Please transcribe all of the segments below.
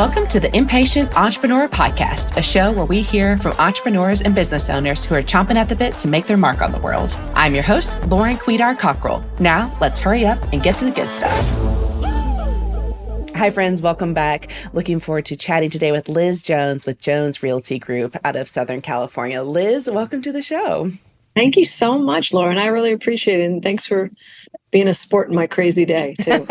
Welcome to the Impatient Entrepreneur Podcast, a show where we hear from entrepreneurs and business owners who are chomping at the bit to make their mark on the world. I'm your host, Lauren Quidar-Cockrell. Now, let's hurry up and get to the good stuff. Hi, friends. Welcome back. Looking forward to chatting today with Liz Jones with Jones Realty Group out of Southern California. Liz, welcome to the show. Thank you so much, Lauren. I really appreciate it. And thanks for being a sport in my crazy day, too.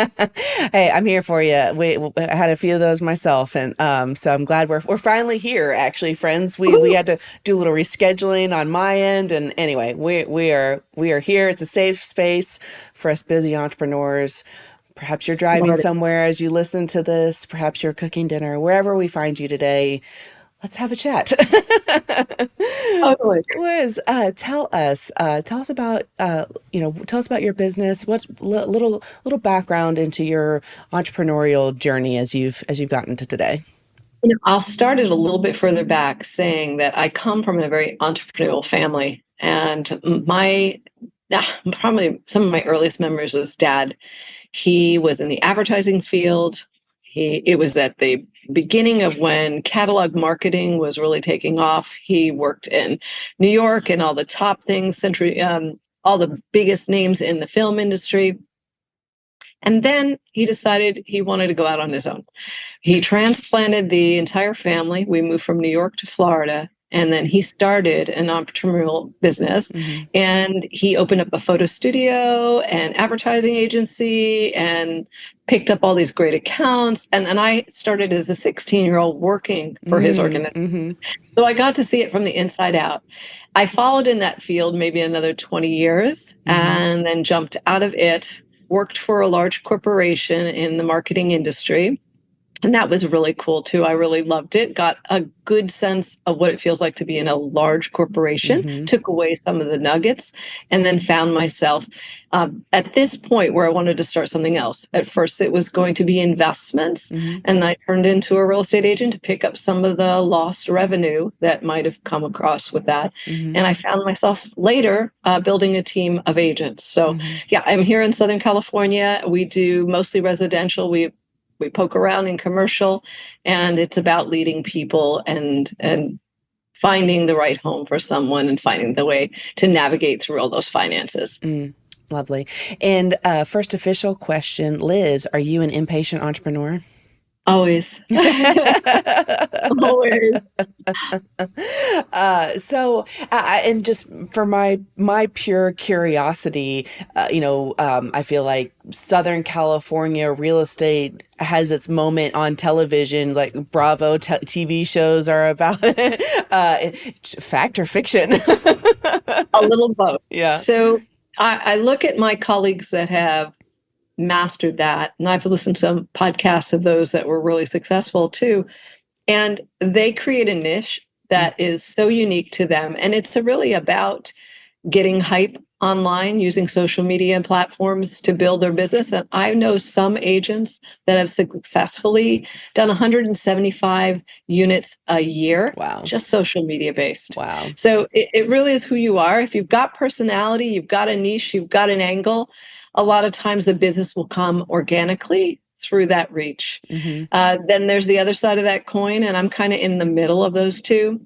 Hey, I'm here for you. I had a few of those myself. And so I'm glad we're finally here, actually, friends. We had to do a little rescheduling on my end. And anyway, we are here. It's a safe space for us busy entrepreneurs. Perhaps you're driving somewhere as you listen to this. Perhaps you're cooking dinner. Wherever we find you today, let's have a chat. Totally. Liz, tell us about tell us about your business. What little background into your entrepreneurial journey as you've gotten to today. I'll start it a little bit further back, saying that I come from a very entrepreneurial family, and probably some of my earliest memories was Dad. He was in the advertising field. It was at the beginning of when catalog marketing was really taking off. He worked in New York and all the top things, all the biggest names in the film industry. And then he decided he wanted to go out on his own. He transplanted the entire family. We moved from New York to Florida. And then he started an entrepreneurial business, and he opened up a photo studio and advertising agency and picked up all these great accounts. And I started as a 16-year-old working for his organization. So I got to see it from the inside out. I followed in that field maybe another 20 years and then jumped out of it, worked for a large corporation in the marketing industry. And that was really cool, too. I really loved it. Got a good sense of what it feels like to be in a large corporation, took away some of the nuggets, and then found myself at this point where I wanted to start something else. At first, it was going to be investments, and I turned into a real estate agent to pick up some of the lost revenue that might have come across with that. And I found myself later building a team of agents. So, yeah, I'm here in Southern California. We do mostly residential. We poke around in commercial, and it's about leading people and finding the right home for someone and finding the way to navigate through all those finances. Lovely. And first official question, Liz, are you an impatient entrepreneur? Always. Always. And just for my pure curiosity, I feel like Southern California real estate has its moment on television, like Bravo TV shows are about fact or fiction? A little both. Yeah. So I look at my colleagues that have mastered that, and I've listened to some podcasts of those that were really successful too, and they create a niche that is so unique to them, and it's really about getting hype online, using social media platforms to build their business. And I know some agents that have successfully done 175 units a year. Wow. Just social media based. Wow. So it really is who you are. If you've got personality, you've got a niche, you've got an angle, a lot of times the business will come organically through that reach. Then there's the other side of that coin, and I'm kind of in the middle of those two.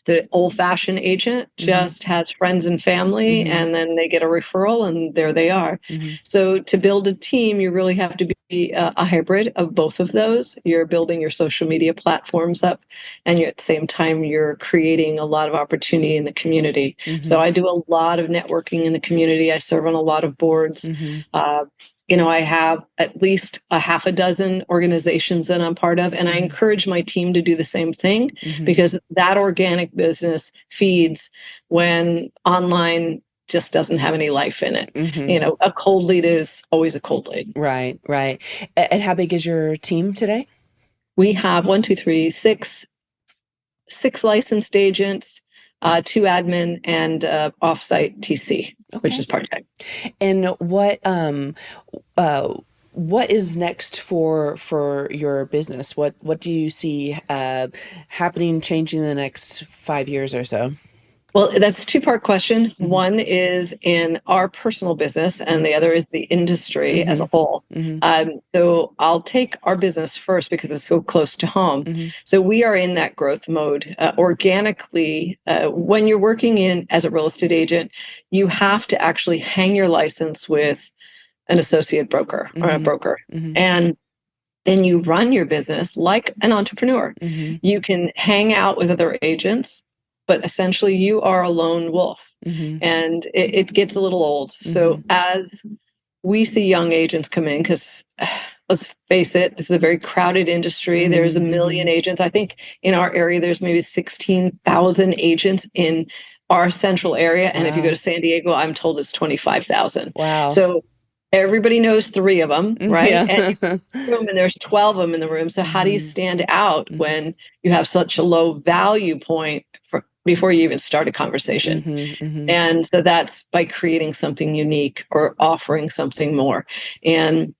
The old-fashioned agent just has friends and family, and then they get a referral, and there they are. So to build a team, you really have to be a hybrid of both of those. You're building your social media platforms up, and at the same time, you're creating a lot of opportunity in the community. So I do a lot of networking in the community. I serve on a lot of boards. I have at least a half a dozen organizations that I'm part of, and I encourage my team to do the same thing because that organic business feeds when online just doesn't have any life in it. A cold lead is always a cold lead. Right. And how big is your team today? We have 6 licensed agents, 2 admin, and offsite TC, which is part-time. And what is next for your business? What do you see happening, changing in the next 5 years or so? Well, that's a two-part question. Mm-hmm. One is in our personal business, and the other is the industry as a whole. Mm-hmm. So I'll take our business first because it's so close to home. Mm-hmm. So we are in that growth mode organically. When you're working in as a real estate agent, you have to actually hang your license with an associate broker or a broker. Mm-hmm. And then you run your business like an entrepreneur. Mm-hmm. You can hang out with other agents, but essentially you are a lone wolf. Mm-hmm. And it gets a little old. So as we see young agents come in, because let's face it, this is a very crowded industry. There's a million agents. I think in our area, there's maybe 16,000 agents in our central area. And if you go to San Diego, I'm told it's 25,000. Wow. So everybody knows three of them, right? Yeah. And there's 12 of them in the room. So how do you stand out when you have such a low value point before you even start a conversation? And so that's by creating something unique or offering something more. And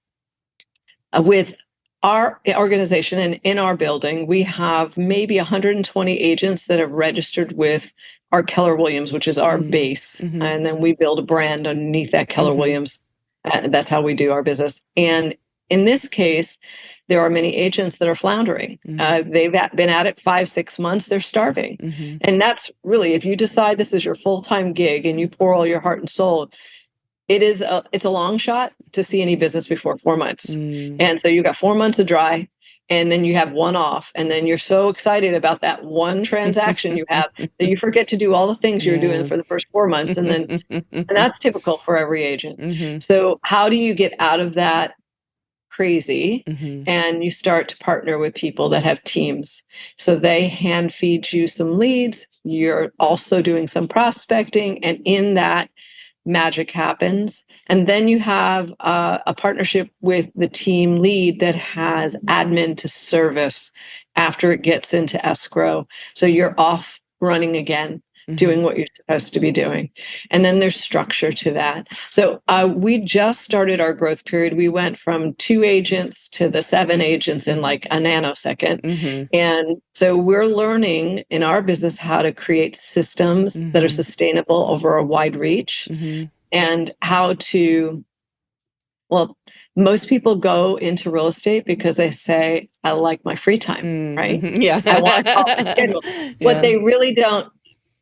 with our organization and in our building, we have maybe 120 agents that have registered with our Keller Williams, which is our base. And then we build a brand underneath that Keller Williams. That's how we do our business. And in this case, there are many agents that are floundering. They've been at it 5-6 months. They're starving. And that's really, if you decide this is your full-time gig and you pour all your heart and soul, it's a long shot to see any business before 4 months. And so you got 4 months of dry, and then you have one off, and then you're so excited about that one transaction you have that you forget to do all the things you're doing for the first 4 months. And that's typical for every agent. So how do you get out of that crazy and you start to partner with people that have teams? So they hand feed you some leads. You're also doing some prospecting, and in that, magic happens. And then you have a partnership with the team lead that has admin to service after it gets into escrow. So you're off running again, doing what you're supposed to be doing. And then there's structure to that. So we just started our growth period. We went from 2 agents to the 7 agents in like a nanosecond. And so we're learning in our business how to create systems that are sustainable over a wide reach, and how to, well, most people go into real estate because they say, I like my free time, right? Yeah. I want off the schedule. What they really don't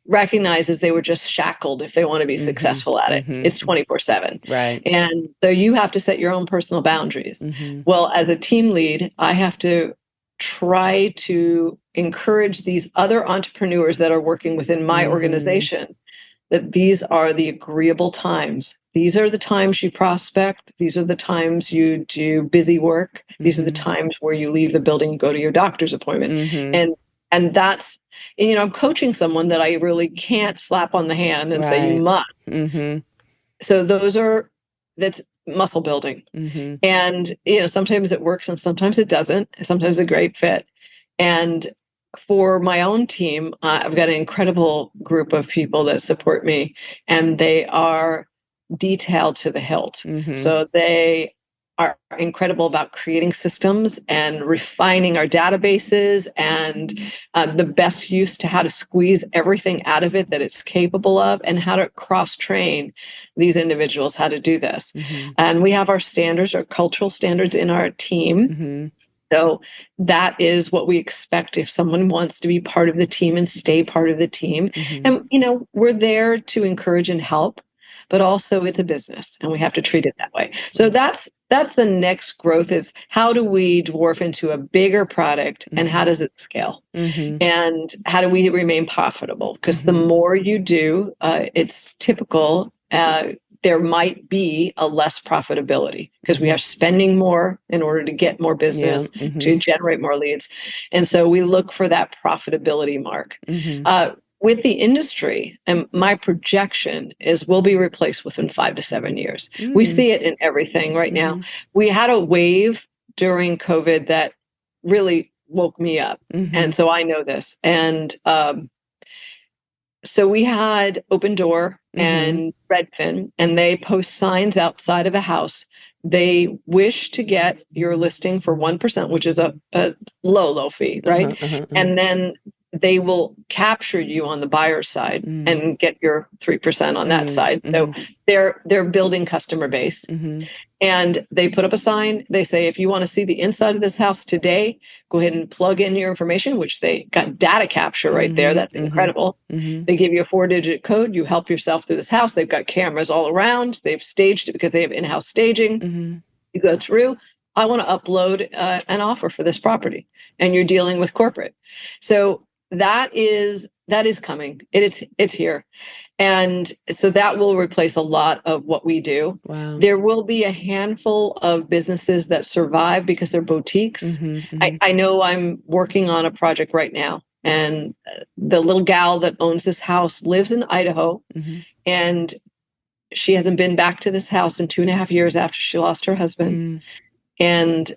recognize is they were just shackled if they want to be successful at it. It's 24/7. Right. And so you have to set your own personal boundaries. Well, as a team lead, I have to try to encourage these other entrepreneurs that are working within my organization that these are the agreeable times. These are the times you prospect. These are the times you do busy work. These are the times where you leave the building and go to your doctor's appointment. And that's, and, I'm coaching someone that I really can't slap on the hand and say, you must. So that's muscle building. And, sometimes it works and sometimes it doesn't. Sometimes a great fit. And for my own team, I've got an incredible group of people that support me, and they are detailed to the hilt. So they are incredible about creating systems and refining our databases and the best use to how to squeeze everything out of it that it's capable of, and how to cross-train these individuals how to do this. And we have our standards, our cultural standards in our team. So that is what we expect if someone wants to be part of the team and stay part of the team. And, we're there to encourage and help, but also it's a business and we have to treat it that way. So that's the next growth, is how do we dwarf into a bigger product, and how does it scale? And how do we remain profitable? Because the more you do, it's typical, there might be a less profitability because we are spending more in order to get more business, to generate more leads. And so we look for that profitability mark. With the industry, and my projection is we'll be replaced within 5 to 7 years. We see it in everything right now. We had a wave during COVID that really woke me up. And so I know this. And so we had Open Door and Redfin, and they post signs outside of a house. They wish to get your listing for 1%, which is a low fee, right? And then they will capture you on the buyer side and get your 3% on that side. So they're building customer base. And they put up a sign. They say, if you want to see the inside of this house today, go ahead and plug in your information, which they got data capture right there. That's incredible. They give you a 4-digit code. You help yourself through this house. They've got cameras all around. They've staged it because they have in-house staging. You go through. I want to upload an offer for this property, and you're dealing with corporate. So that is coming. It's here. And so that will replace a lot of what we do. Wow. There will be a handful of businesses that survive because they're boutiques. I know I'm working on a project right now, and the little gal that owns this house lives in Idaho, and she hasn't been back to this house in 2.5 years after she lost her husband. And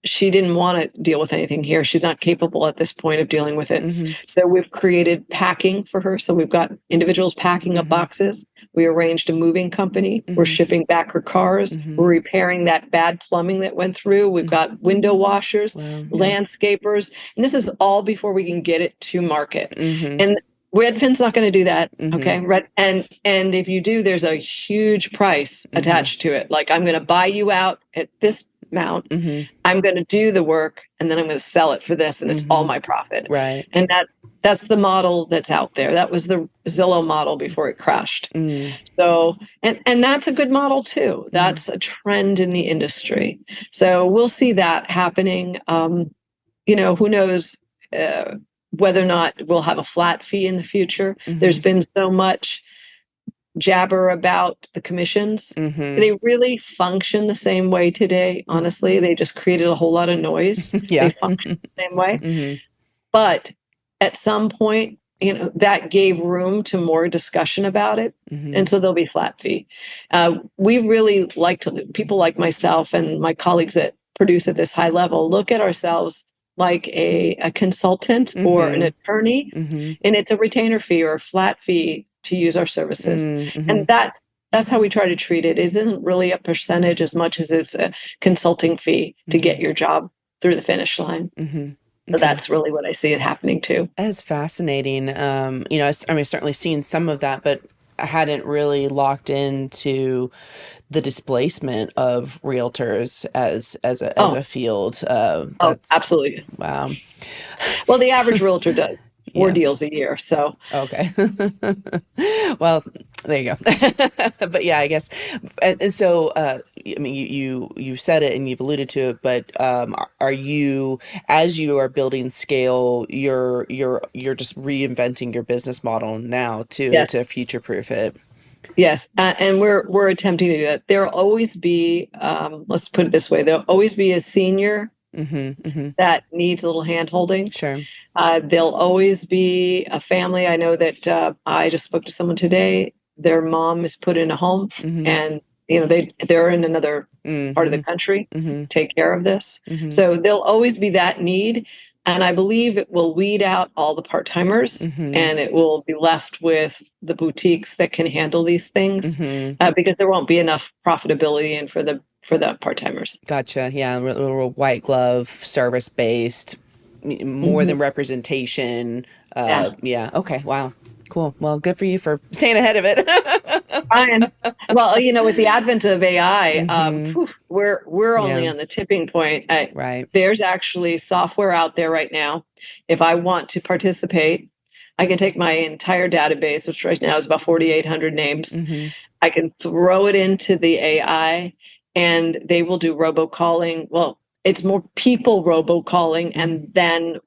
she didn't want to deal with anything here. She's not capable at this point of dealing with it. So we've created packing for her. So we've got individuals packing up boxes. We arranged a moving company. We're shipping back her cars. We're repairing that bad plumbing that went through. We've got window washers, landscapers. And this is all before we can get it to market. And Redfin's not going to do that. Okay. And if you do, there's a huge price attached to it. Like, I'm going to buy you out at this amount. I'm going to do the work, and then I'm going to sell it for this, and it's all my profit. Right. And that's the model that's out there. That was the Zillow model before it crashed. So, and that's a good model too. That's a trend in the industry. So we'll see that happening. Who knows whether or not we'll have a flat fee in the future. There's been so much jabber about the commissions. They really function the same way today. Honestly, they just created a whole lot of noise. They function the same way. But at some point, that gave room to more discussion about it. And so there'll be flat fee. We really like people like myself and my colleagues that produce at this high level, look at ourselves like a consultant or an attorney, and it's a retainer fee or a flat fee to use our services. And that's how we try to treat it. It isn't really a percentage as much as it's a consulting fee to get your job through the finish line. So that's really what I see it happening too. That's fascinating. I've certainly seen some of that, but I hadn't really locked into the displacement of realtors as a field. Absolutely. Wow. Well, the average realtor does 4 deals a year. So okay. Well, there you go. But yeah, I guess, and so you said it and you've alluded to it, but are you, as you are building scale, you're just reinventing your business model now to future proof it? Yes, and we're attempting to do that. There'll always be, let's put it this way, there'll always be a senior that needs a little hand holding. Sure. There'll always be a family. I know that I just spoke to someone today. Their mom is put in a home, and they're in another part of the country to take care of this. So there'll always be that need. And I believe it will weed out all the part-timers, and it will be left with the boutiques that can handle these things, because there won't be enough profitability in for the part-timers. Gotcha. Yeah, little white glove, service-based, more than representation. Yeah. Okay. Wow. Cool. Well, good for you for staying ahead of it. Ryan, well, with the advent of AI, we're only on the tipping point. Right. There's actually software out there right now. If I want to participate, I can take my entire database, which right now is about 4,800 names. I can throw it into the AI, and they will do robocalling. Well, it's more people robocalling, and then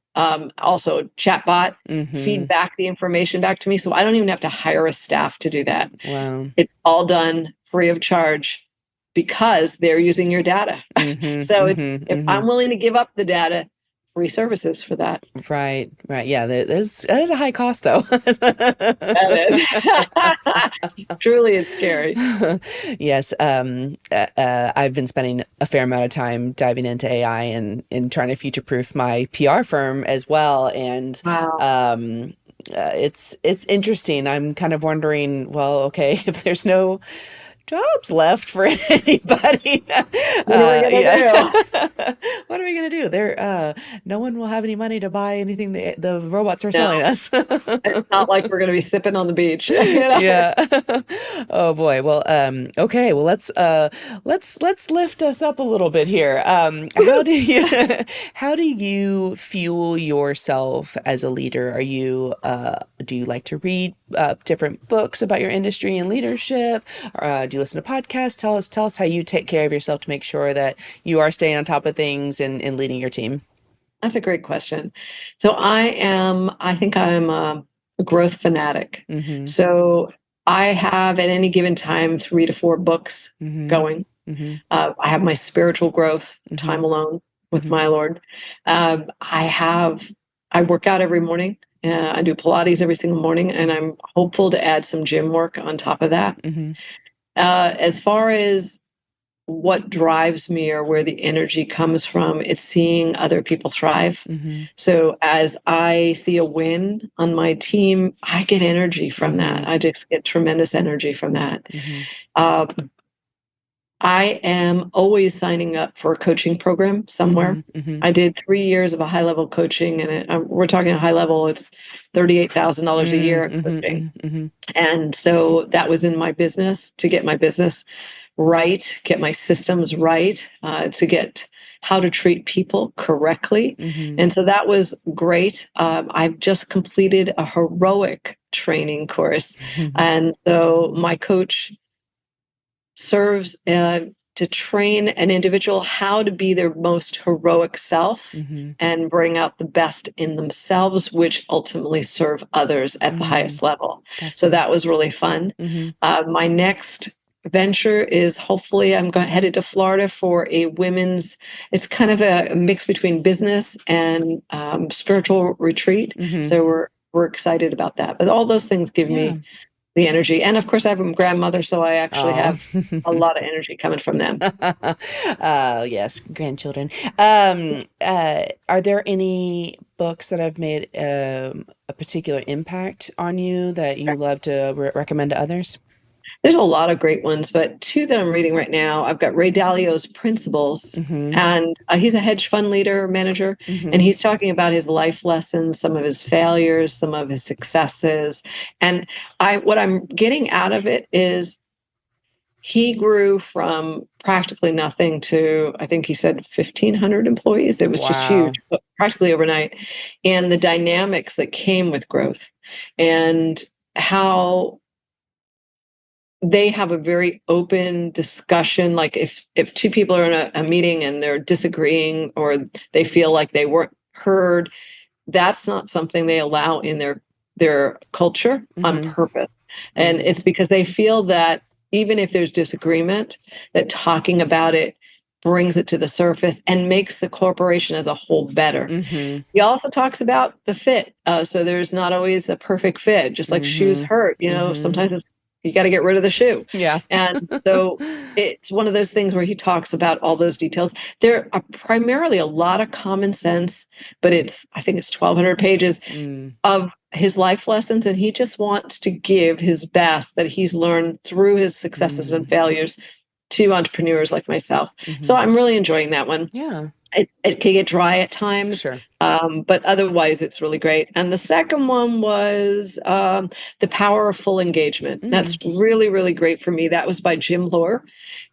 also chatbot feedback the information back to me. So I don't even have to hire a staff to do that. Wow. It's all done free of charge because they're using your data. So if I'm willing to give up the data, free services for that. Right. Yeah, that is a high cost, though. Truly, it's scary. Yes. I've been spending a fair amount of time diving into AI and trying to future-proof my PR firm as well. And it's interesting. I'm kind of wondering, well, okay, if there's no jobs left for anybody. What are we gonna do? What are we gonna do? No one will have any money to buy anything the robots are selling No, us. it's not like we're going to be sipping on the beach, you know? Yeah. Oh boy. Well, okay. Well, let's lift us up a little bit here. How do you how do you fuel yourself as a leader? Do you like to read different books about your industry and leadership? Do you listen to podcasts? Tell us how you take care of yourself to make sure that you are staying on top of things and leading your team. That's a great question. So I think I'm a growth fanatic. Mm-hmm. So I have at any given time 3 to 4 books Mm-hmm. going. Mm-hmm. I have my spiritual growth Mm-hmm. time alone with Mm-hmm. my Lord. I work out every morning. I do Pilates every single morning, and I'm hopeful to add some gym work on top of that. Mm-hmm. As far as what drives me or where the energy comes from, it's seeing other people thrive. Mm-hmm. So as I see a win on my team, I get energy from Mm-hmm. that. I just get tremendous energy from that. Mm-hmm. Uh, I am always signing up for a coaching program somewhere. Mm-hmm. Mm-hmm. I did 3 years of a high level coaching, and we're talking a high level. It's $38,000 a year in Mm-hmm. coaching, Mm-hmm. and so that was in my business to get my business right, get my systems right, to get how to treat people correctly. Mm-hmm. And so that was great. I've just completed a heroic training course. Mm-hmm. And so my coach serves to train an individual how to be their most heroic self Mm-hmm. and bring out the best in themselves, which ultimately serve others at the Mm-hmm. highest level. So Fascinating. that was really fun. Mm-hmm. My next venture is hopefully headed to Florida for a women's, it's kind of a mix between business and spiritual retreat. Mm-hmm. So we're excited about that. But all those things give Yeah. me the energy. And of course, I have a grandmother, so I actually Oh. have a lot of energy coming from them. Yes, grandchildren. Are there any books that have made a particular impact on you that you love to recommend to others? There's a lot of great ones, but two that I'm reading right now, I've got Ray Dalio's Principles, Mm-hmm. and he's a hedge fund leader, manager, and Mm-hmm. he's talking about his life lessons, some of his failures, some of his successes. And what I'm getting out of it is he grew from practically nothing to, I think he said 1,500 employees. It was just huge, Wow. but practically overnight. And the dynamics that came with growth and how they have a very open discussion. Like if two people are in a meeting and they're disagreeing or they feel like they weren't heard, that's not something they allow in their culture on Mm-hmm. purpose. And Mm-hmm. it's because they feel that even if there's disagreement, that talking about it brings it to the surface and makes the corporation as a whole better. Mm-hmm. He also talks about the fit. So there's not always a perfect fit, just like shoes Mm-hmm. hurt. Mm-hmm. Sometimes you got to get rid of the shoe. Yeah. And so it's one of those things where he talks about all those details. There are primarily a lot of common sense, but I think it's 1,200 pages Mm. of his life lessons. And he just wants to give his best that he's learned through his successes and Mm. failures to entrepreneurs like myself. So Mm-hmm. I'm really enjoying that one. Yeah. It can get dry at times, Sure. but otherwise it's really great. And the second one was The Power of Full Engagement. That's Mm. really, really great for me. That was by Jim Lohr.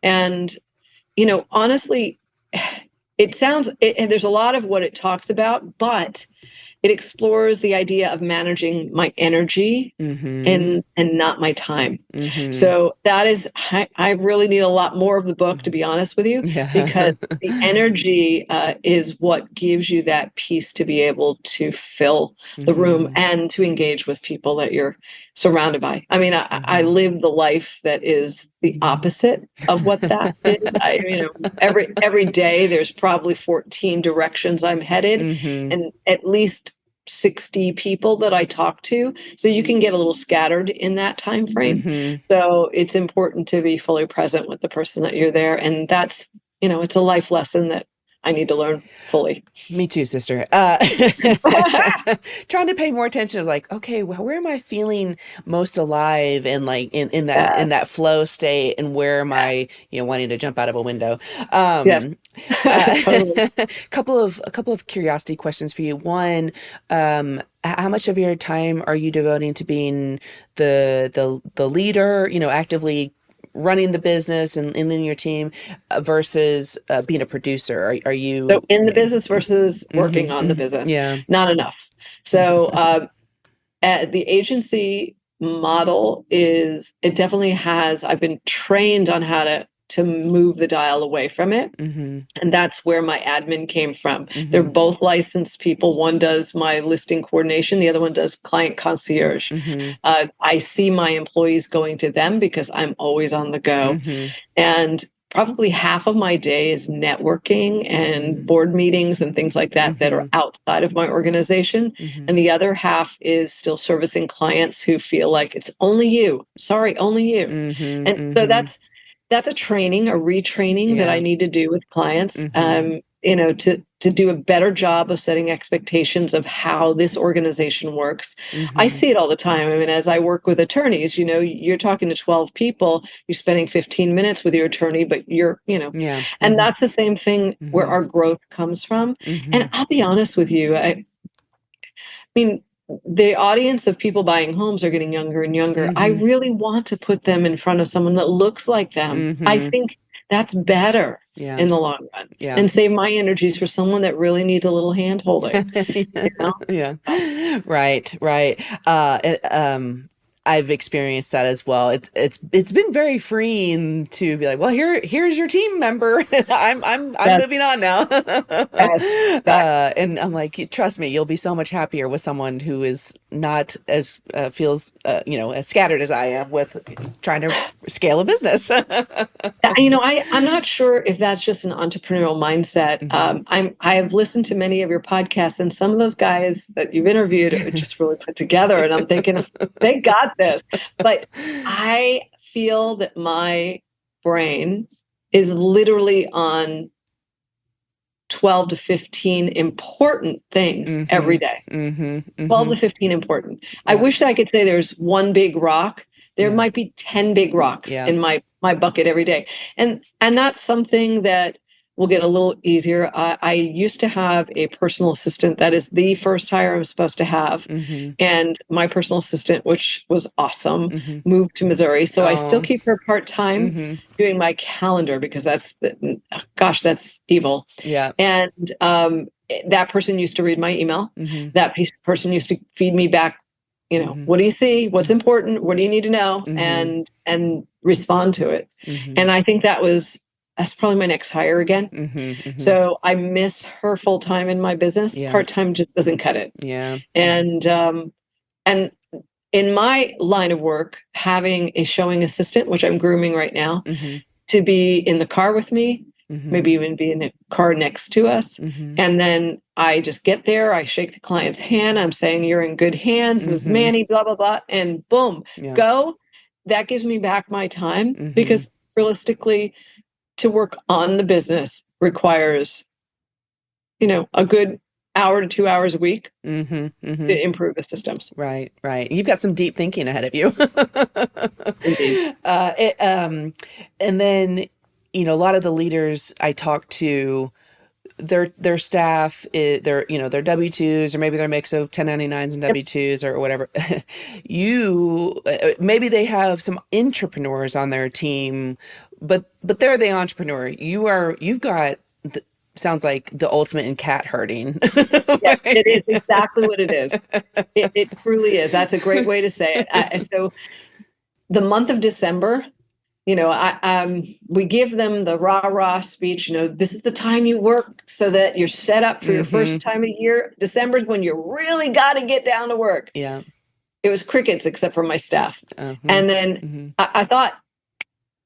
And, honestly, and there's a lot of what it talks about, but it explores the idea of managing my energy Mm-hmm. and not my time. Mm-hmm. So that is, I really need a lot more of the book, to be honest with you, Yeah. because the energy is what gives you that peace to be able to fill the room Mm-hmm. and to engage with people that you're surrounded by. I mean, I Mm-hmm. live the life that is the opposite of what that is. Every day there's probably 14 directions I'm headed, Mm-hmm. and at least 60 people that I talk to. So you can get a little scattered in that time frame. Mm-hmm. So it's important to be fully present with the person that you're there. And that's, it's a life lesson that I need to learn fully. Me too, sister. Trying to pay more attention of like, okay, well, where am I feeling most alive and like Yeah. in that flow state, and where am I, wanting to jump out of a window? Yes. Um, Totally. a couple of curiosity questions for you. One, how much of your time are you devoting to being the leader, actively running the business and leading your team versus being a producer? Are So you? in the Yeah. business versus working on the Mm-hmm. business, Yeah. not enough. So at the agency model is it definitely has. I've been trained on how to move the dial away from it. Mm-hmm. And that's where my admin came from. They're Mm-hmm. both licensed people. One does my listing coordination, the other one does client concierge. Mm-hmm. I see my employees going to them because I'm always on the go. Mm-hmm. And probably half of my day is networking and board meetings and things like that that are Mm-hmm. outside of my organization. Mm-hmm. And the other half is still servicing clients who feel like it's only you. Sorry, only you. Mm-hmm. And so Mm-hmm. that's a training, a retraining that I Yeah. need to do with clients, Mm-hmm. to do a better job of setting expectations of how this organization works. I Mm-hmm. see it all the time. I mean, as I work with attorneys, you're talking to 12 people, you're spending 15 minutes with your attorney, but Yeah. and Mm-hmm. that's the same thing where Mm-hmm. our growth comes from. Mm-hmm. And I'll be honest with you, I mean, the audience of people buying homes are getting younger and younger. I Mm-hmm. really want to put them in front of someone that looks like them. I Mm-hmm. think that's better Yeah. in the long run Yeah. and save my energies for someone that really needs a little hand holding, you know? Yeah. Right, right. I've experienced that as well. It's been very freeing to be like, well, here's your team member. I'm That's, moving on now. that's, that, And I'm like, trust me, you'll be so much happier with someone who is not as feels as scattered as I am with trying to scale a business. I'm not sure if that's just an entrepreneurial mindset. Hmm. I have listened to many of your podcasts, and some of those guys that you've interviewed are just really put together. And I'm thinking, they got this. But I feel that my brain is literally on 12 to 15 important things Hmm. every day. Hmm. 12 Hmm. to 15 important. I Yeah. wish I could say there's one big rock. There Yeah. might be 10 big rocks Yeah. in my bucket every day. And that's something that will get a little easier. I used to have a personal assistant. That is the first hire I'm supposed to have. Hmm. And my personal assistant, which was awesome, Hmm. moved to Missouri. So I still Oh. keep her part-time Hmm. doing my calendar because gosh, that's evil. Yeah. And that person used to read my email. Hmm. Person used to feed me back, Hmm. what do you see? What's important? What do you need to know? Hmm. And respond to it. Hmm. And I think that's probably my next hire again. Hmm. Hmm. So I miss her full time in my business. Yeah. Part time just doesn't cut it. Yeah. And in my line of work, having a showing assistant, which I'm grooming right now, Hmm. to be in the car with me, Hmm. maybe even be in the car next to us. Hmm. And then I just get there, I shake the client's hand, I'm saying, you're in good hands, this is Hmm. Manny, blah, blah, blah, and boom, Yeah. go. That gives me back my time Hmm. because realistically, to work on the business requires, a good hour to 2 hours a week Hmm. Hmm. to improve the systems. Right, right. You've got some deep thinking ahead of you. Indeed. It, and then, a lot of the leaders I talk to, their staff, their W-2s, or maybe they're a mix of 1099s and Yep. W-2s or whatever. Maybe they have some entrepreneurs on their team, but they're the entrepreneur. You've got sounds like the ultimate in cat herding. Yes, it is exactly what it is. It truly is. That's a great way to say it. So the month of December, we give them the rah rah speech. This is the time you work so that you're set up for your Hmm. first time of year. December is when you really got to get down to work. Yeah. It was crickets except for my staff. Uh-huh. And then Hmm. I thought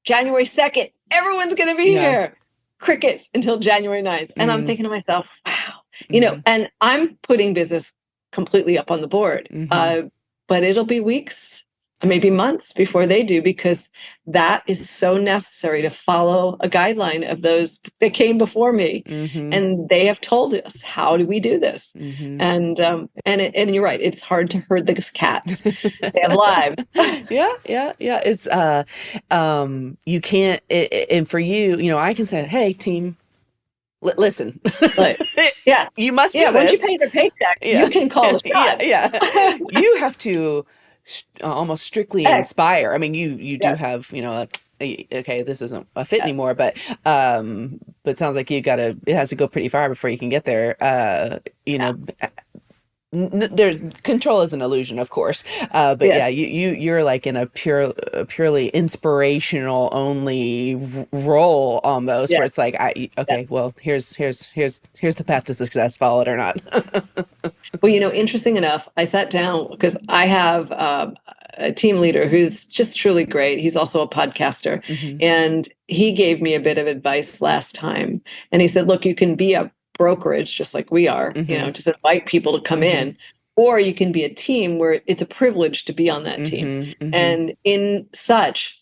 January 2nd, everyone's going to be Yeah. here. Crickets until January 9th. And I'm Mm. thinking to myself, wow, Hmm. and I'm putting business completely up on the board. Hmm. But it'll be weeks maybe months before they do, because that is so necessary to follow a guideline of those that came before me. Mm-hmm. And they have told us, how do we do this? Mm-hmm. And you're right, it's hard to herd those cats. They have lives. Yeah. It's you can't and for you, I can say, hey team, listen, But yeah, you must yeah, do once you this. pay their paycheck, Yeah. you can call the shots. Yeah. You have to almost strictly Hey, inspire. I mean, you do yes, have, okay, this isn't a fit yes, anymore, but it sounds like it has to go pretty far before you can get there. yeah, There's control is an illusion, of course, but yeah, yes, you're like in a purely inspirational only role almost, where yes, it's like, yes. okay, well, here's the path to success, follow it or not. Well, interesting enough, I sat down because I have a team leader who's just truly great. He's also a podcaster. Hmm. And he gave me a bit of advice last time. And he said, look, you can be a brokerage just like we are, Hmm. just invite people to come Hmm. in, or you can be a team where it's a privilege to be on that team. Hmm. Hmm. And in such,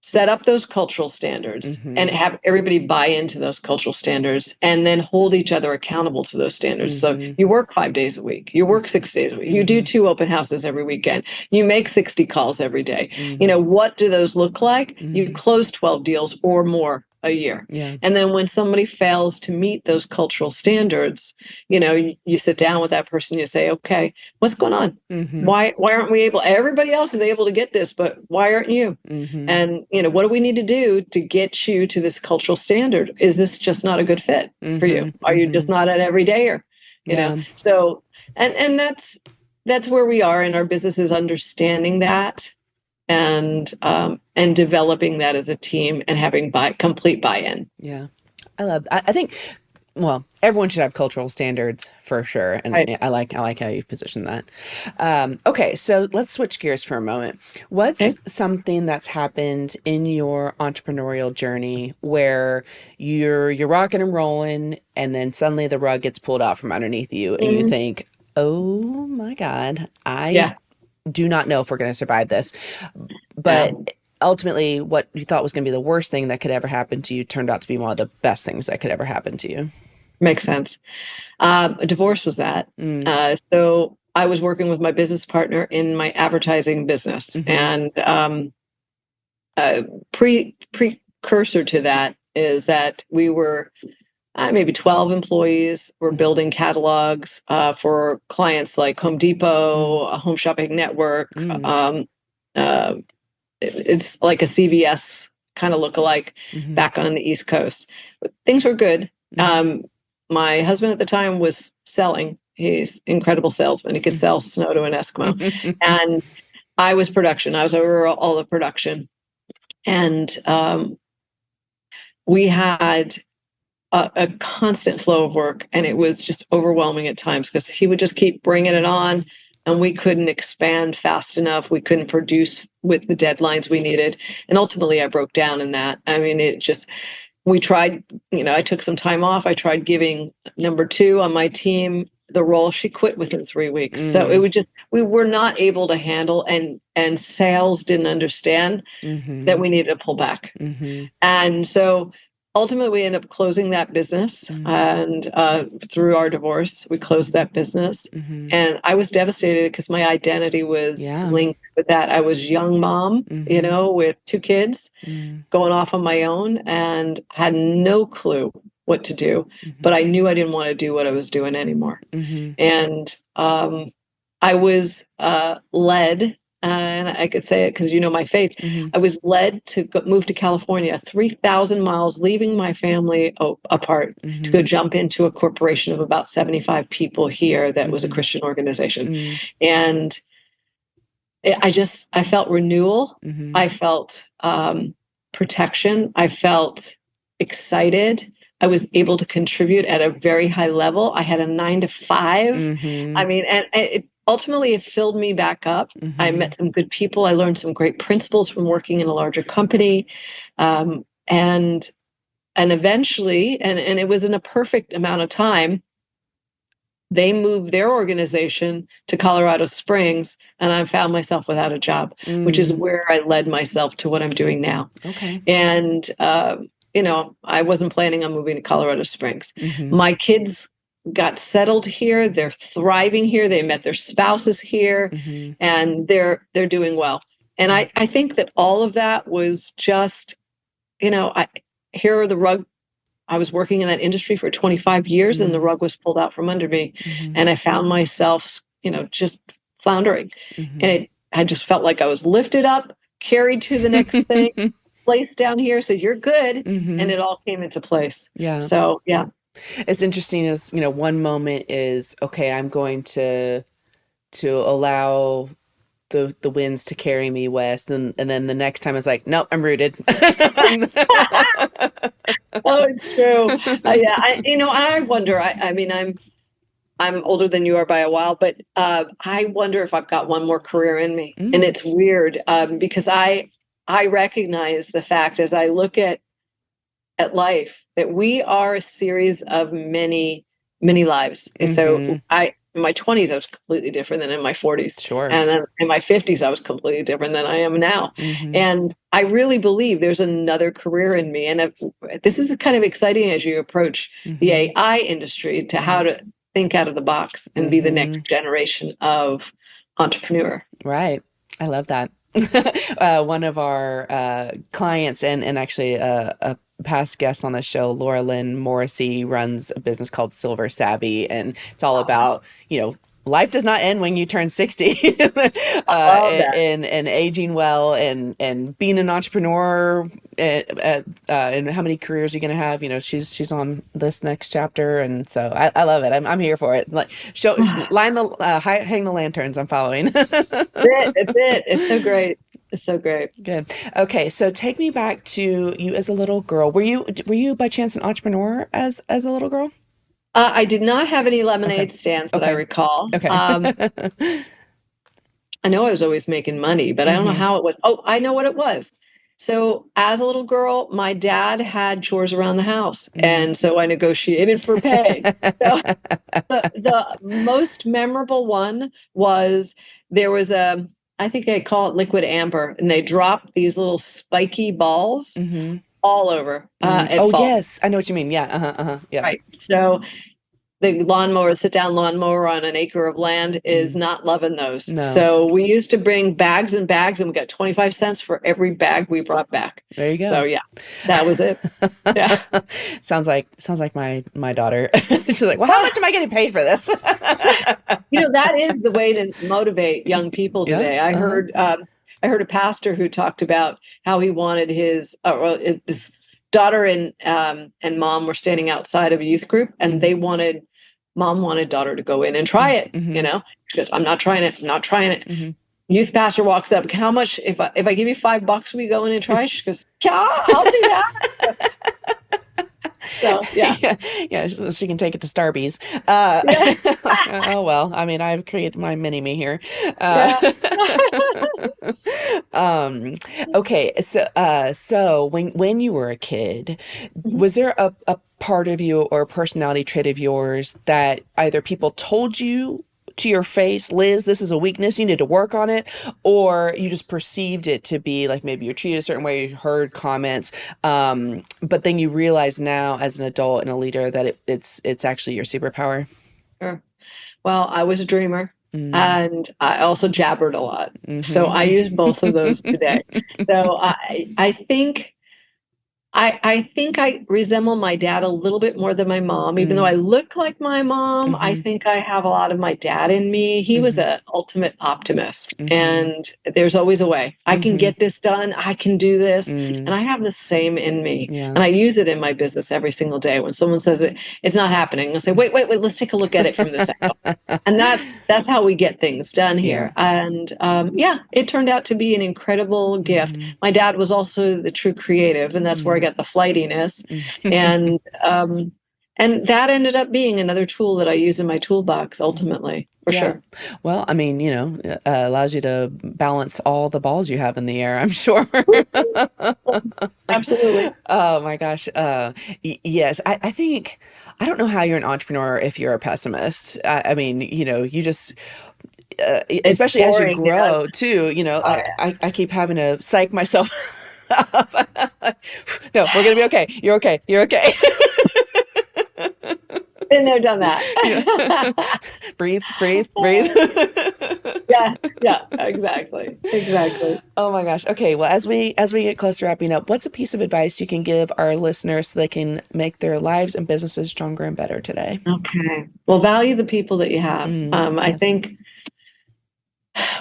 set up those cultural standards and Hmm. have everybody buy into those cultural standards, and then hold each other accountable to those standards. So Hmm. you work 5 days a week, you work 6 days a week, you do Hmm. 2 open houses every weekend, you make 60 calls every day. Hmm. What do those look like? You Hmm. close 12 deals or more a year. Yeah. And then when somebody fails to meet those cultural standards, you sit down with that person, you say, okay, what's going on? Hmm. Why aren't we able? Everybody else is able to get this, but why aren't you? Hmm. And what do we need to do to get you to this cultural standard? Is this just not a good fit for you? Hmm. Are you just Hmm. not an everydayer? Yeah. So and that's where we are in our business, is understanding that, and developing that as a team, and having complete buy-in. Yeah. I think, well, everyone should have cultural standards for sure. And Right. I like how you've positioned that. Okay. So let's switch gears for a moment. Okay. What's something that's happened in your entrepreneurial journey where you're rocking and rolling and then suddenly the rug gets pulled out from underneath you and you Mhm. think, oh my God, I Yeah. do not know if we're going to survive this. Yeah. But ultimately, what you thought was going to be the worst thing that could ever happen to you turned out to be one of the best things that could ever happen to you. Makes sense. A divorce was that. Mm. So I was working with my business partner in my advertising business, Mm-hmm. and uh, precursor to that is that we were maybe 12 employees. We're building catalogs for clients like Home Depot, Mm. a Home Shopping Network. Mm. Uh, it's like a CVS kind of lookalike Mm-hmm. back on the East Coast. But things were good. Mm-hmm. My husband at the time was selling. He's incredible salesman. He could sell Mm-hmm. snow to an Eskimo. And I was production. I was over all the production. And we had a constant flow of work, and it was just overwhelming at times because he would just keep bringing it on, and we couldn't expand fast enough. We couldn't produce with the deadlines we needed. And ultimately, I broke down in that. I mean, we tried, I took some time off. I tried giving number two on my team the role. She quit within 3 weeks. So it Mm. was just, we were not able to handle, and sales didn't understand that Mm-hmm. we needed to pull back. Mm-hmm. And so ultimately, we ended up closing that business. Mm. And through our divorce, we closed that business. Mm-hmm. And I was devastated because my identity was Yeah. linked with that. I was young mom, Mm-hmm. with two kids, Mm. going off on my own, and had no clue what to do. Mm-hmm. But I knew I didn't want to do what I was doing anymore. Mm-hmm. And I was led, and I could say it because my faith. Mm-hmm. I was led to move to California, 3,000 miles, leaving my family apart, to go Mm-hmm. jump into a corporation of about 75 people here that was a Mm-hmm. Christian organization. Mm. And I felt renewal. Mm-hmm. I felt protection. I felt excited. I was able to contribute at a very high level. I had a 9 to 5. Mm-hmm. I mean, and ultimately it filled me back up. I Mm-hmm. met some good people. I learned some great principles from working in a larger company. Um, and eventually, and it was in a perfect amount of time, they moved their organization to Colorado Springs, and I found myself without a job, which is Mm, where I led myself to what I'm doing now. okay. And, I wasn't planning on moving to Colorado Springs. Mm-hmm. My kids got settled here. They're thriving here. They met their spouses here, Mm-hmm. and they're doing well. And Yeah. I think that all of that was just, here are the rug. I was working in that industry for 25 years, and the Mm-hmm. rug was pulled out from under me, Mm-hmm. and I found myself, just floundering. And Mm-hmm. I just felt like I was lifted up, carried to the next thing, placed down here, said, "You're good," and Mm-hmm. it all came into place. Yeah. So yeah. It's interesting is, one moment is, okay, I'm going to allow the winds to carry me west, and then the next time it's like, nope, I'm rooted. Oh, it's true. Yeah, I wonder. I mean, I'm older than you are by a while, but I wonder if I've got one more career in me. And Mm, it's weird because I recognize the fact as I look at life that we are a series of many, many lives. And so mm-hmm. in my 20s, I was completely different than in my 40s. Sure. And then in my 50s, I was completely different than I am now. Mm-hmm. And I really believe there's another career in me. And this is kind of exciting as you approach the Mm-hmm. AI industry to how Right. to think out of the box and be the Mm-hmm. next generation of entrepreneur. Right. I love that. One of our clients and actually a past guest on the show, Laura Lynn Morrissey, runs a business called Silver Savvy, and it's all about, life does not end when you turn 60. Love that. And aging well, and being an entrepreneur, and how many careers you're going to have. She's on this next chapter, and so I love it. I'm here for it. Like, hang the lanterns. I'm following. It's it. It's so great. It's so great. Good. Okay, so take me back to you as a little girl. Were you by chance an entrepreneur as a little girl? I did not have any Okay. lemonade stands that I Okay. recall. Okay. I know I was always making money, but I don't know Hmm. how it was. Oh, I know what it was. So, as a little girl, my dad had chores around the house, Hmm. and so I negotiated for pay. So, the most memorable one was there was I think I call it liquid amber, and they dropped these little spiky balls Hmm. all over at Oh fault. yes, I know what you mean. Yeah. Uh-huh. Uh-huh. Yeah. Right. So the lawnmower, sit down lawnmower on an acre of land is Mm. not loving those. No. So we used to bring bags and bags, and we got 25 cents for every bag we brought back. There you So go. yeah, that was it. Yeah. Sounds like my daughter. She's like, well, how much am I getting paid for this? That is the way to motivate young people Yeah. today. Uh-huh. I heard a pastor who talked about how he wanted this daughter and mom were standing outside of a youth group, and Mm-hmm. mom wanted daughter to go in and try it. Mm-hmm. She goes, "I'm not trying it. I'm not trying it." Mm-hmm. Youth pastor walks up. How much if I give you $5, will you go in and try? She goes, "Yeah, I'll do that." So yeah, Yeah, yeah, she can take it to Starbucks. yeah, Oh well, I mean, I've created my mini me here. Uh, yeah. um, okay, so when you were a kid, was there a part of you or a personality trait of yours that either people told you to your face, Liz, this is a weakness, you need to work on it, or you just perceived it to be like maybe you're treated a certain way, you heard comments, but then you realize now as an adult and a leader that it's actually your superpower? Sure. Well, I was a dreamer, Mm. and I also jabbered a lot. So I use both of those today. Mm-hmm. So I think I resemble my dad a little bit more than my mom. Even though I Mm. look like my mom, I Mm-hmm. think I have a lot of my dad in me. He was Mm-hmm. an ultimate optimist, Mm-hmm. and there's always a way. I can Mm-hmm. get this done. I can do this. Mm. And I have the same in me. Yeah. And I use it in my business every single day. When someone says it's not happening, I'll say, wait, wait, wait, let's take a look at it from this angle. And that's how we get things done Yeah. here. And yeah, it turned out to be an incredible gift. Mm-hmm. My dad was also the true creative, and that's where I Mm-hmm. got the flightiness. Mm-hmm. And that ended up being another tool that I use in my toolbox ultimately, for Yeah. sure. Well, I mean, allows you to balance all the balls you have in the air, I'm sure. Absolutely. Oh my gosh. Yes, I think I don't know how you're an entrepreneur if you're a pessimist. I mean, you just, It's especially as you boring. grow too, Oh, I keep having to psych myself up. No, we're gonna be okay. You're okay. You're okay. been there, done that. You know, breathe, breathe, breathe. Yeah, yeah, exactly, exactly. Oh my gosh. Okay. Well, as we get close to wrapping up, what's a piece of advice you can give our listeners so they can make their lives and businesses stronger and better today? Okay. Well, value the people that you have. I Yes. think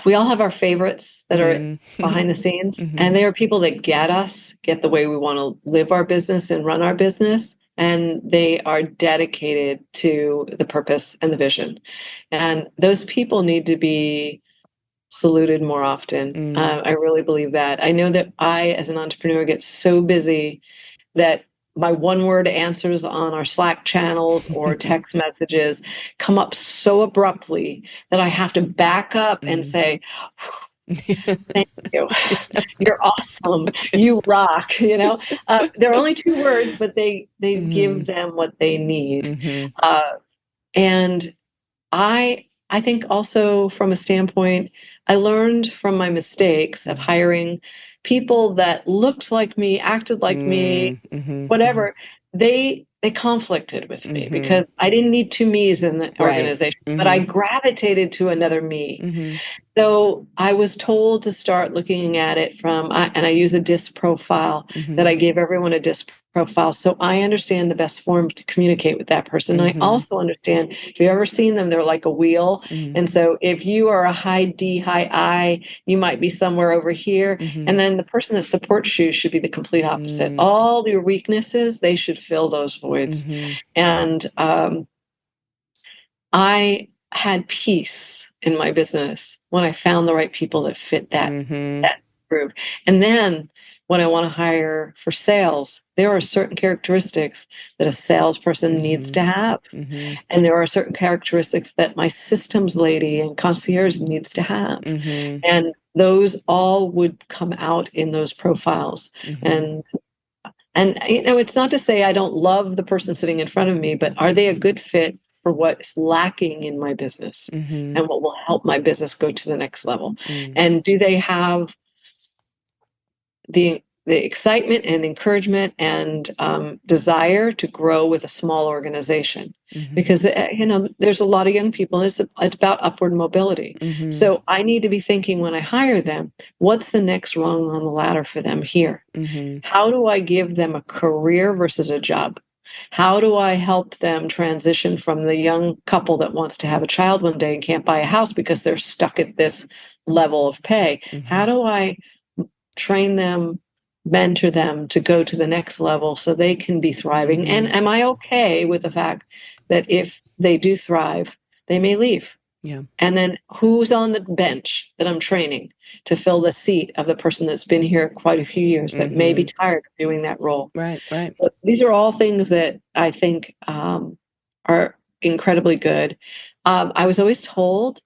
we all have our favorites that are Mm. behind the scenes, Hmm. and they are people that get us, get the way we want to live our business and run our business. And they are dedicated to the purpose and the vision. And those people need to be saluted more often. Mm. I really believe that. I know that I, as an entrepreneur, get so busy that my one word answers on our Slack channels or text messages come up so abruptly that I have to back up and Mm. say, thank you. You're awesome. You rock. They're only two words, but they give Mm. them what they need. Hmm. Uh, and I think also from a standpoint, I learned from my mistakes of hiring people that looked like me, acted like me, Mm. Hmm. Hmm. whatever. They conflicted with me Hmm. because I didn't need two me's in the Right. organization, but I Hmm. gravitated to another me. Hmm. So I was told to start looking at it and I use a DISC profile that Hmm. I gave everyone a DISC profile. So I understand the best form to communicate with that person. I Hmm. also understand if you've ever seen them, they're like a wheel. Hmm. And so if you are a high D, high I, you might be somewhere over here. Hmm. And then the person that supports you should be the complete opposite. Hmm. All your weaknesses, they should fill those voids. Hmm. And I had peace in my business when I found the right people that fit Hmm. that group. And then when I want to hire for sales, there are certain characteristics that a salesperson needs Hmm. to have. Hmm. And there are certain characteristics that my systems lady and concierge needs to have. Hmm. And those all would come out in those profiles. Hmm. And it's not to say I don't love the person sitting in front of me, but are they a good fit for what's lacking in my business Hmm. and what will help my business go to the next level? Hmm. And do they have the excitement and encouragement and desire to grow with a small organization? Hmm. Because there's a lot of young people, and it's about upward mobility. Hmm. So I need to be thinking when I hire them, what's the next rung on the ladder for them here? Hmm. How do I give them a career versus a job? How do I help them transition from the young couple that wants to have a child one day and can't buy a house because they're stuck at this level of pay? How Hmm. do I train them, mentor them to go to the next level so they can be thriving? And Hmm. am I okay with the fact that if they do thrive, they may leave? Yeah. And then who's on the bench that I'm training to fill the seat of the person that's been here quite a few years that may be Hmm. tired of doing that role? Right. Right. But these are all things that I think are incredibly good. I was always told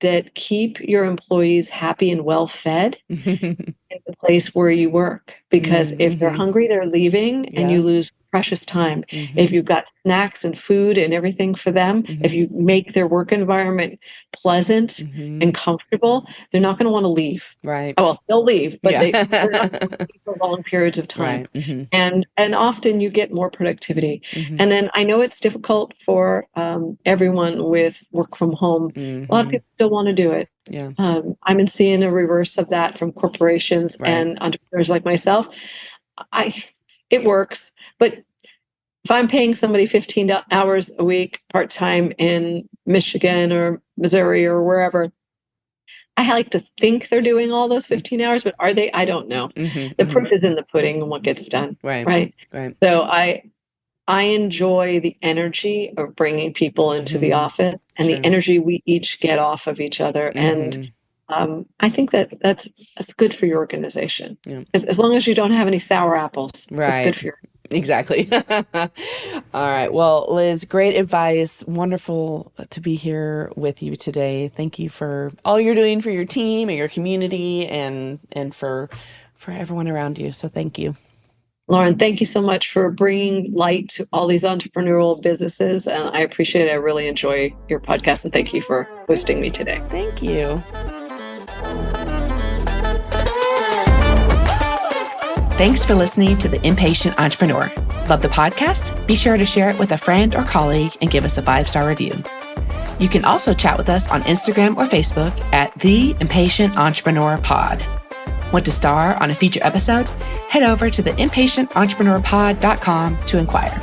that keep your employees happy and well fed in the place where you work, because if they're Hmm. hungry, they're leaving and Yeah. you lose precious time. If Hmm. you've got snacks and food and everything for them, if Hmm. you make their work environment pleasant Hmm. and comfortable, they're not going to want to leave. Right. Oh, well, they'll leave, but Yeah. they're not going to leave for long periods of time. Right. Hmm. And often you get more productivity. Hmm. And then I know it's difficult for everyone with work from home. A lot of Hmm. people still want to do it. Yeah. I'm seeing a reverse of that from corporations Right. and entrepreneurs like myself. I It works, but if I'm paying somebody 15 hours a week part time in Michigan or Missouri or wherever, I like to think they're doing all those 15 hours, but are they? I don't know. Hmm. The Hmm. proof is in the pudding and what gets done, Right. right? Right. So I enjoy the energy of bringing people into the Hmm. office and the Sure. energy we each get off of each other. And Hmm. I think that's good for your organization. Yeah. As long as you don't have any sour apples, it's good Right. for your. Exactly. All right. Well, Liz, great advice. Wonderful to be here with you today. Thank you for all you're doing for your team and your community and for everyone around you. So thank you. Lauren, thank you so much for bringing light to all these entrepreneurial businesses. And I appreciate it. I really enjoy your podcast. And thank you for hosting me today. Thank you. Thanks for listening to The Impatient Entrepreneur. Love the podcast? Be sure to share it with a friend or colleague and give us a 5-star review. You can also chat with us on Instagram or Facebook at The Impatient Entrepreneur Pod. Want to star on a feature episode? Head over to the impatiententrepreneur.pod.com to inquire.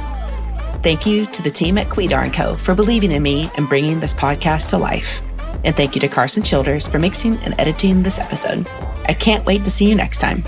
Thank you to the team at Quidar & Co. for believing in me and bringing this podcast to life. And thank you to Carson Childers for mixing and editing this episode. I can't wait to see you next time.